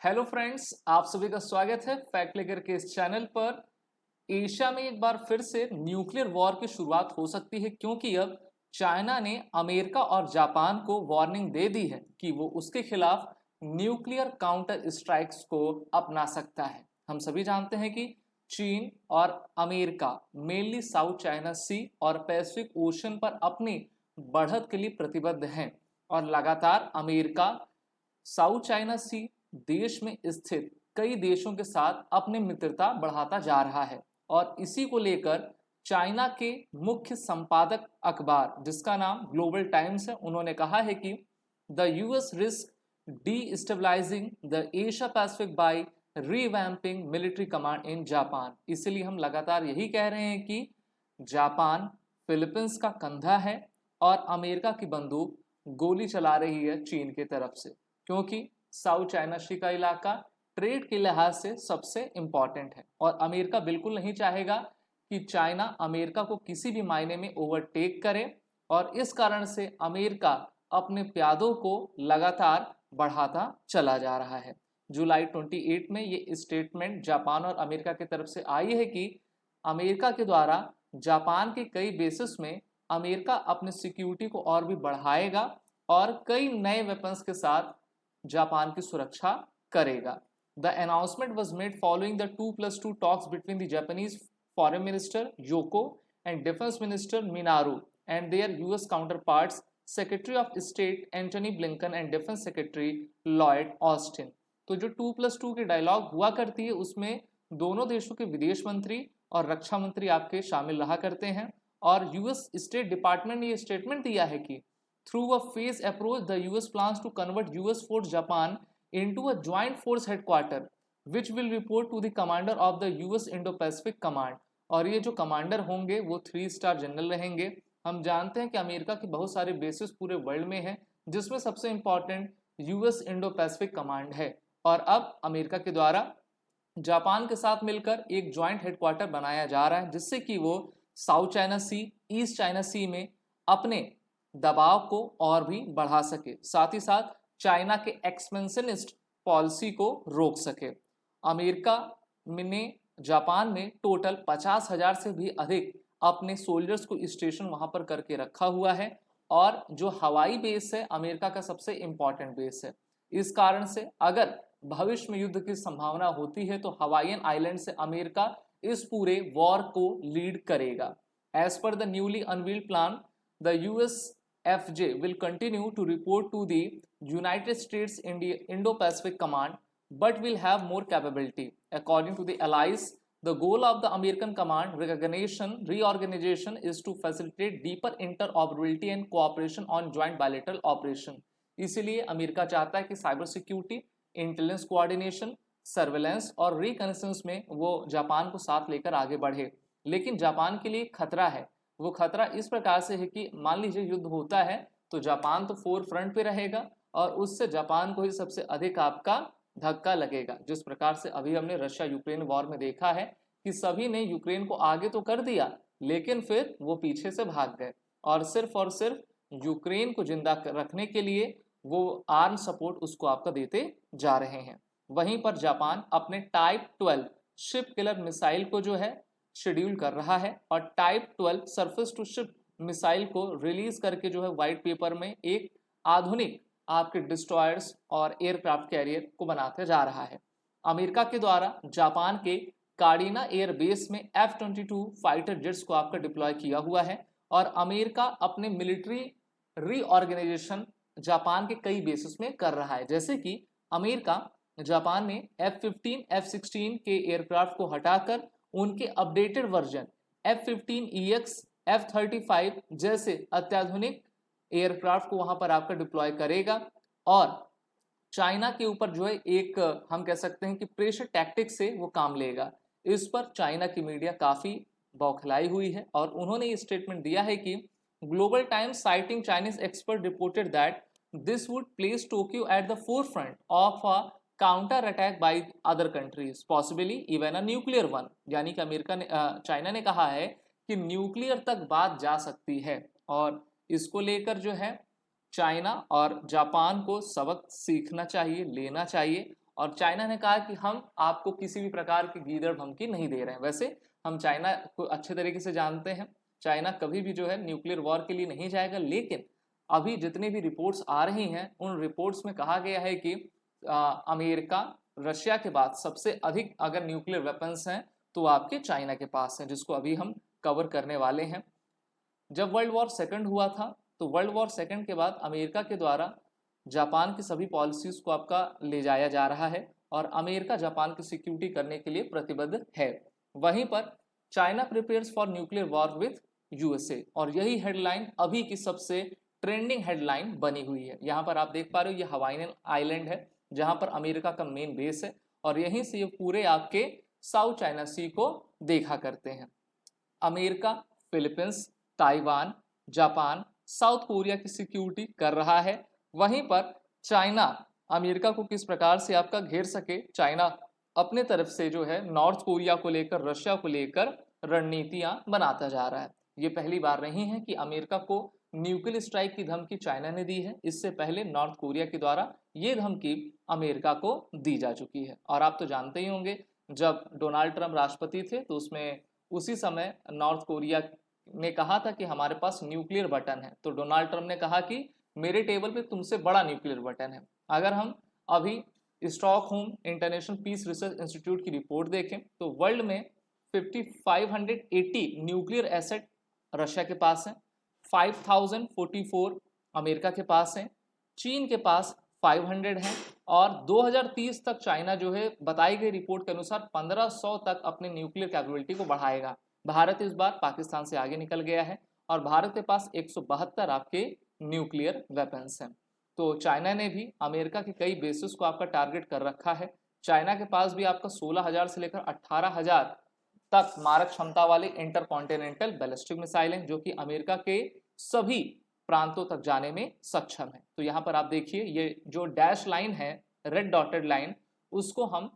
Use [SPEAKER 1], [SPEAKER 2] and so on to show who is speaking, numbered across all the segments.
[SPEAKER 1] Hello friends, आप सभी का स्वागत है फैक्ट लेकर के इस चैनल पर। एशिया में एक बार फिर से न्यूक्लियर वॉर की शुरुआत हो सकती है, क्योंकि अब चाइना ने अमेरिका और जापान को वार्निंग दे दी है कि वो उसके खिलाफ न्यूक्लियर काउंटर स्ट्राइक्स को अपना सकता है। हम सभी जानते हैं कि चीन और अमेरिका मेनली साउथ चाइना सी और पैसिफिक ओशन पर अपनी बढ़त के लिए प्रतिबद्ध हैं और लगातार अमेरिका साउथ चाइना सी देश में स्थित कई देशों के साथ अपनी मित्रता बढ़ाता जा रहा है। और इसी को लेकर चाइना के मुख्य संपादक अखबार, जिसका नाम ग्लोबल टाइम्स है, उन्होंने कहा है कि the US risk destabilising the Asia Pacific by revamping military command in Japan. इसलिए हम लगातार यही कह रहे हैं कि जापान फिलीपींस का कंधा है और अमेरिका की बंदूक गोली चला रही है चीन की तरफ से, क्योंकि साउथ चाइना सी का इलाका ट्रेड के लिहाज से सबसे इंपॉर्टेंट है और अमेरिका बिल्कुल नहीं चाहेगा कि चाइना अमेरिका को किसी भी मायने में ओवरटेक करे। और इस कारण से अमेरिका अपने प्यादों को लगातार बढ़ाता चला जा रहा है। जुलाई 28 में ये स्टेटमेंट जापान और अमेरिका की तरफ से आई है कि अमेरिका के द्वारा जापान के कई बेसिस में अमेरिका अपनी सिक्योरिटी को और भी बढ़ाएगा और कई नए वेपन्स के साथ जापान की सुरक्षा करेगा। The announcement was made following the 2+2 talks between the Japanese foreign minister Yoko and defence minister Minoru and their US counterparts secretary of state Antony Blinken and defence secretary Lloyd Austin. तो जो 2+2 की dialogue हुआ करती है, उसमें दोनों देशों के विदेश मंत्री और रक्षा मंत्री आपके शामिल रहा करते हैं। और यूएस स्टेट डिपार्टमेंट ने ये स्टेटमेंट दिया है कि through a phased approach, the US plans to convert US Force Japan into a joint force headquarter, which will report to the commander of the US Indo-Pacific Command। और ये जो commander होंगे वो 3 स्टार जनरल रहेंगे। हम जानते हैं कि अमेरिका की बहुत सारे बेसिस पूरे वर्ल्ड में हैं, जिसमें सबसे important US Indo Pacific command है। और अब अमेरिका के द्वारा जापान के साथ मिलकर एक ज्वाइंट हेडक्वार्टर बनाया जा रहा है, जिससे कि वो साउथ चाइना सी, ईस्ट चाइना सी में अपने दबाव को और भी बढ़ा सके, साथ ही साथ चाइना के एक्सपेंशनिस्ट पॉलिसी को रोक सके। अमेरिका ने जापान में टोटल 50,000 से भी अधिक अपने सोल्जर्स को स्टेशन वहां पर करके रखा हुआ है और जो हवाई बेस है अमेरिका का सबसे इंपॉर्टेंट बेस है। इस कारण से अगर भविष्य में युद्ध की संभावना होती है तो हवाईयन आइलैंड से अमेरिका इस पूरे वॉर को लीड करेगा। As per the newly unveiled plan, the US FJ will continue to report to the United States Indo-Pacific Command, but will have more capability. According to the allies, the goal of the American Command reorganization is to facilitate deeper interoperability and cooperation on joint bilateral operation। इसीलिए America चाहता है कि cyber security, intelligence coordination, surveillance और reconnaissance में वो Japan को साथ लेकर आगे बढ़े। लेकिन जापान के लिए खतरा है। वो खतरा इस प्रकार से है कि मान लीजिए युद्ध होता है तो जापान तो फोर फ्रंट पे रहेगा और उससे जापान को ही सबसे अधिक आपका धक्का लगेगा। जिस प्रकार से अभी हमने रशिया यूक्रेन वॉर में देखा है कि सभी ने यूक्रेन को आगे तो कर दिया, लेकिन फिर वो पीछे से भाग गए और सिर्फ यूक्रेन को जिंदा रखने के लिए वो आर्म सपोर्ट उसको आपका देते जा रहे हैं। वहीं पर जापान अपने टाइप 12 शिप किलर मिसाइल को जो है शेड्यूल कर रहा है और type 12 surface to ship missile को रिलीज करके जो है व्हाइट पेपर में एक आधुनिक आपके डिस्ट्रॉयर्स और एयरक्राफ्ट कैरियर को बनाते जा रहा है। अमेरिका के द्वारा जापान के कार्डिना एयर बेस में F-22 फाइटर जेट्स को आपका डिप्लॉय किया हुआ है और अमेरिका अपने मिलिट्री रीऑर्गेनाइजेशन जापान के कई बेसिस में कर रहा है। जैसे कि अमेरिका जापान में F-15, F-16 के एयरक्राफ्ट को हटाकर उनके अपडेटेड वर्जन F-15EX, F-35 जैसे अत्याधुनिक एयरक्राफ्ट को वहां पर आपका डिप्लॉय करेगा और चाइना के ऊपर जो है एक हम कह सकते हैं कि प्रेशर टैक्टिक से वो काम लेगा। इस पर चाइना की मीडिया काफी बौखलाई हुई है और उन्होंने ये स्टेटमेंट दिया है कि Global Times citing Chinese expert reported that this would place Tokyo at the forefront of a counter attack by other countries, possibly even a nuclear one. यानी कि अमेरिका ने चाइना ने कहा है कि न्यूक्लियर तक बात जा सकती है और इसको लेकर जो है चाइना और जापान को सबक सीखना चाहिए, लेना चाहिए और चाइना ने कहा कि हम आपको किसी भी प्रकार की गीदड़ धमकी नहीं दे रहे हैं। वैसे हम चाइना को अच्छे तरीके से जानते हैं, चाइना कभी भी जो है न्यूक्लियर वॉर के लिए नहीं जाएगा, लेकिन अभी जितनी भी रिपोर्ट्स आ रही हैं उन रिपोर्ट्स में कहा गया है कि अमेरिका रशिया के बाद सबसे अधिक अगर न्यूक्लियर वेपन्स हैं तो आपके चाइना के पास हैं, जिसको अभी हम कवर करने वाले हैं। जब वर्ल्ड वॉर सेकंड हुआ था तो वर्ल्ड वॉर सेकंड के बाद अमेरिका के द्वारा जापान की सभी पॉलिसीज को आपका ले जाया जा रहा है और अमेरिका जापान की सिक्योरिटी करने के लिए प्रतिबद्ध है। वहीं पर China prepares for nuclear war with USA, और यही हेडलाइन अभी की सबसे ट्रेंडिंग हेडलाइन बनी हुई है। यहाँ पर आप देख पा रहे हो, ये हवाई आइलैंड है जहां पर अमेरिका का मेन बेस है और यहीं से ये पूरे आपके साउथ चाइना सी को देखा करते हैं। America, Philippines, Taiwan, Japan, south Korea की सिक्योरिटी कर रहा है। वहीं पर चाइना अमेरिका को किस प्रकार से आपका घेर सके, चाइना अपने तरफ से जो है नॉर्थ कोरिया को लेकर, रशिया को लेकर रणनीतियां बनाता जा रहा है। ये पहली बार नहीं है कि अमेरिका को न्यूक्लियर स्ट्राइक की धमकी चाइना ने दी है, इससे पहले नॉर्थ कोरिया के द्वारा ये धमकी अमेरिका को दी जा चुकी है। और आप तो जानते ही होंगे, जब डोनाल्ड ट्रंप राष्ट्रपति थे तो उसमें उसी समय नॉर्थ कोरिया ने कहा था कि हमारे पास न्यूक्लियर बटन है, तो डोनाल्ड ट्रंप ने कहा कि मेरे टेबल पे तुमसे बड़ा न्यूक्लियर बटन है। अगर हम अभी Stockholm International Peace Research Institute की रिपोर्ट देखें तो वर्ल्ड में 5580 न्यूक्लियर एसेट रशिया के पास है, 5044 अमेरिका के पास है, चीन के पास 500 है और 2030 तक चाइना जो है बताई गई रिपोर्ट के अनुसार 1500 तक अपने न्यूक्लियर कैपेबिलिटी को बढ़ाएगा। भारत इस बार पाकिस्तान से आगे निकल गया है और भारत के पास 172 आपके न्यूक्लियर वेपन्स हैं। तो चाइना ने भी अमेरिका के कई बेसिस को आपका टारगेट कर रखा है। चाइना के पास भी आपका 16,000 से लेकर 18,000 तक मारक क्षमता वाले इंटरकॉन्टिनेंटल बैलिस्टिक मिसाइल हैं, जो कि अमेरिका के सभी प्रांतों तक जाने में सक्षम है। तो यहाँ पर आप देखिए, ये जो डैश लाइन है, रेड डॉटेड लाइन, उसको हम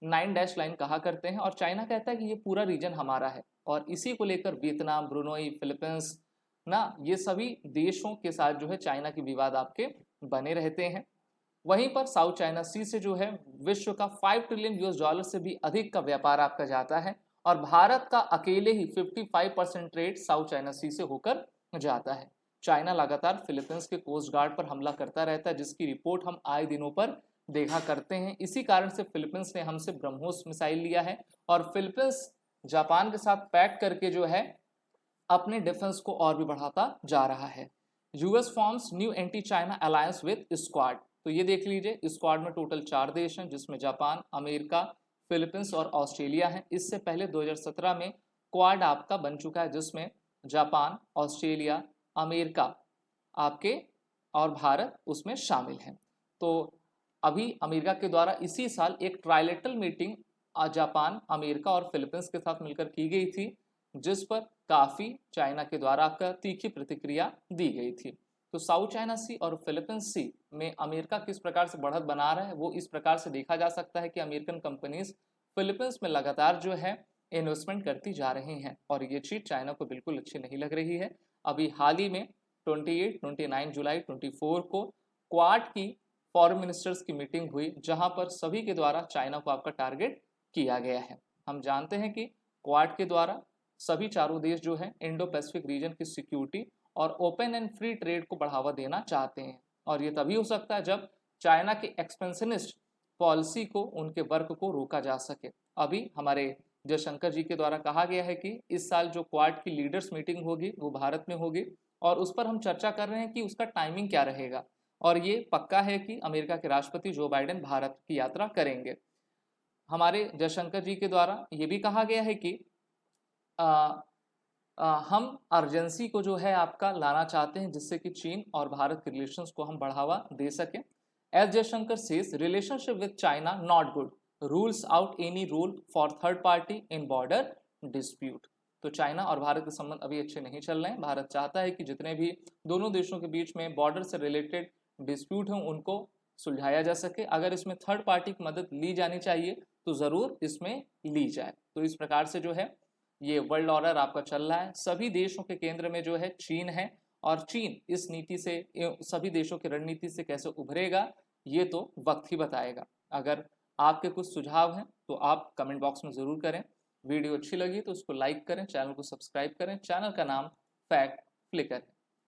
[SPEAKER 1] 9 डैश लाइन कहा करते हैं और चाइना कहता है कि ये पूरा रीजन हमारा है और इसी को लेकर वियतनाम, ब्रुनोई, फिलीपींस ना, ये सभी देशों के साथ जो है चाइना के विवाद आपके बने रहते हैं। वहीं पर साउथ चाइना सी से जो है विश्व का 5 ट्रिलियन यूएस डॉलर से भी अधिक का व्यापार आपका जाता है और भारत का अकेले ही 55% ट्रेड साउथ चाइना सी से होकर जाता है। चाइना लगातार फिलीपींस के कोस्ट गार्ड पर हमला करता रहता है, जिसकी रिपोर्ट हम आए दिनों पर देखा करते हैं। इसी कारण से फिलीपींस ने हमसे ब्रह्मोस मिसाइल लिया है और फिलीपींस जापान के साथ पैक्ट करके जो है अपने डिफेंस को और भी बढ़ाता जा रहा है। US forms new anti China alliance with squad. तो ये देख लीजिए, स्क्वाड में टोटल 4 देश हैं, जिसमें जापान, अमेरिका, फिलीपींस और ऑस्ट्रेलिया हैं। इससे पहले 2017 में क्वाड आपका बन चुका है, जिसमें जापान, ऑस्ट्रेलिया, अमेरिका आपके और भारत उसमें शामिल हैं। तो अभी अमेरिका के द्वारा इसी साल एक ट्राइलेटरल मीटिंग जापान, अमेरिका और फिलीपींस के साथ मिलकर की गई थी, जिस पर काफ़ी चाइना के द्वारा आपका तीखी प्रतिक्रिया दी गई थी। तो साउथ चाइना सी और फिलीपींस सी में अमेरिका किस प्रकार से बढ़त बना रहा है वो इस प्रकार से देखा जा सकता है कि अमेरिकन कंपनीज फिलीपींस में लगातार जो है इन्वेस्टमेंट करती जा रही हैं और ये चीज़ चाइना को बिल्कुल अच्छी नहीं लग रही है। अभी हाल ही में 28, 29 जुलाई 24 को क्वाड की फॉरेन मिनिस्टर्स की मीटिंग हुई, जहां पर सभी के द्वारा चाइना को आपका टारगेट किया गया है। हम जानते हैं कि क्वाड के द्वारा सभी चारों देश जो है इंडो पैसिफिक रीजन की सिक्योरिटी और ओपन एंड फ्री ट्रेड को बढ़ावा देना चाहते हैं और ये तभी हो सकता है जब चाइना के एक्सपेंशनिस्ट पॉलिसी को, उनके वर्क को रोका जा सके। अभी हमारे जयशंकर जी के द्वारा कहा गया है कि इस साल जो क्वाड की लीडर्स मीटिंग होगी वो भारत में होगी और उस पर हम चर्चा कर रहे हैं कि उसका टाइमिंग क्या रहेगा और ये पक्का है कि अमेरिका के राष्ट्रपति जो बाइडेन भारत की यात्रा करेंगे। हमारे जयशंकर जी के द्वारा ये भी कहा गया है कि हम अर्जेंसी को जो है आपका लाना चाहते हैं, जिससे कि चीन और भारत के रिलेशंस को हम बढ़ावा दे सकें। S Jaishankar says relationship with China not good, rules out any rule for third party in border dispute. तो चाइना और भारत के संबंध अभी अच्छे नहीं चल रहे हैं। भारत चाहता है कि जितने भी दोनों देशों के बीच में बॉर्डर से रिलेटेड डिस्प्यूट हों उनको सुलझाया जा सके। अगर इसमें थर्ड पार्टी की मदद ली जानी चाहिए तो ज़रूर इसमें ली जाए। तो इस प्रकार से जो है ये वर्ल्ड ऑर्डर आपका चल रहा है। सभी देशों के केंद्र में जो है चीन है और चीन इस नीति से, सभी देशों की रणनीति से कैसे उभरेगा ये तो वक्त ही बताएगा। अगर आपके कुछ सुझाव हैं तो आप कमेंट बॉक्स में ज़रूर करें। वीडियो अच्छी लगी तो उसको लाइक करें, चैनल को सब्सक्राइब करें। चैनल का नाम फैक्ट फ्लिकर है।